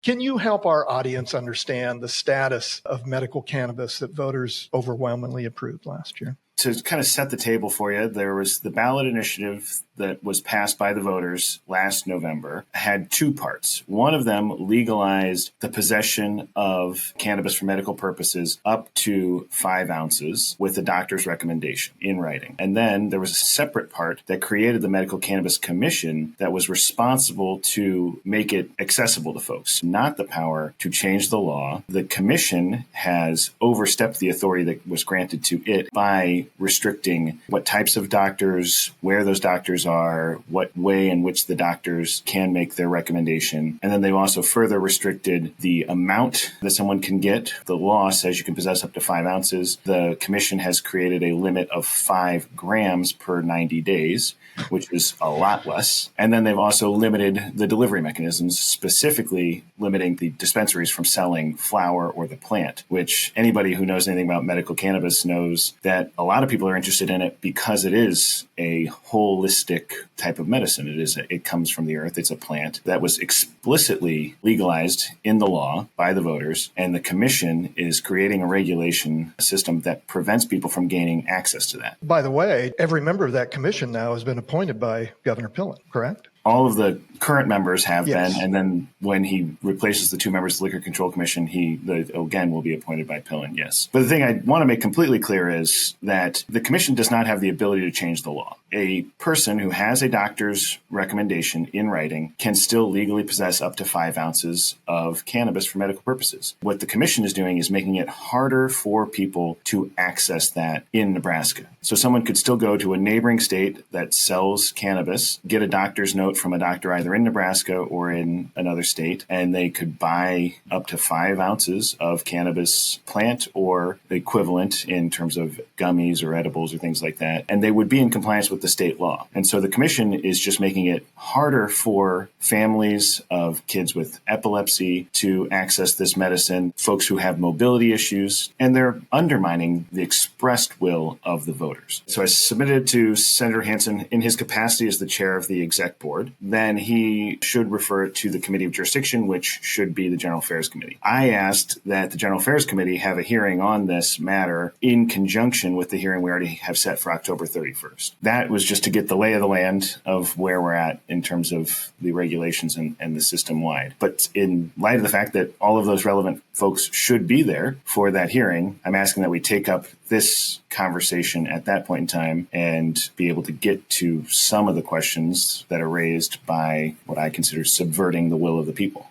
Can you help our audience understand the status of medical cannabis that voters overwhelmingly approved last year? To kind of set the table for you, there was the ballot initiative that was passed by the voters last November, had two parts. One of them legalized the possession of cannabis for medical purposes up to 5 ounces with the doctor's recommendation in writing. And then there was a separate part that created the Medical Cannabis Commission that was responsible to make it accessible to folks, not the power to change the law. The commission has overstepped the authority that was granted to it by restricting what types of doctors, where those doctors are, what way in which the doctors can make their recommendation. And then they've also further restricted the amount that someone can get. The law says you can possess up to 5 ounces. The commission has created a limit of 5 grams per 90 days, which is a lot less. And then they've also limited the delivery mechanisms, specifically limiting the dispensaries from selling flower or the plant, which anybody who knows anything about medical cannabis knows that a lot of people are interested in it because it is a holistic type of medicine. It comes from the earth. It's a plant that was explicitly legalized in the law by the voters. And the commission is creating a regulation system that prevents people from gaining access to that. By the way, every member of that commission now has been appointed by Governor Pillen, correct? All of the current members have Yes. been, and then when he replaces the 2 members of the Liquor Control Commission, he again will be appointed by Pillen, yes. But the thing I want to make completely clear is that the commission does not have the ability to change the law. A person who has a doctor's recommendation in writing can still legally possess up to 5 ounces of cannabis for medical purposes. What the commission is doing is making it harder for people to access that in Nebraska. So someone could still go to a neighboring state that sells cannabis, get a doctor's note from a doctor either in Nebraska or in another state, and they could buy up to 5 ounces of cannabis plant or the equivalent in terms of gummies or edibles or things like that, and they would be in compliance with the state law. And so the commission is just making it harder for families of kids with epilepsy to access this medicine, folks who have mobility issues, and they're undermining the expressed will of the voters. So I submitted to Senator Hansen in his capacity as the chair of the exec board. Then he should refer it to the Committee of Jurisdiction, which should be the General Affairs Committee. I asked that the General Affairs Committee have a hearing on this matter in conjunction with the hearing we already have set for October 31st. That was just to get the lay of the land of where we're at in terms of the regulations and the system wide. But in light of the fact that all of those relevant folks should be there for that hearing, I'm asking that we take up this conversation at that point in time and be able to get to some of the questions that are raised by what I consider subverting the will of the people.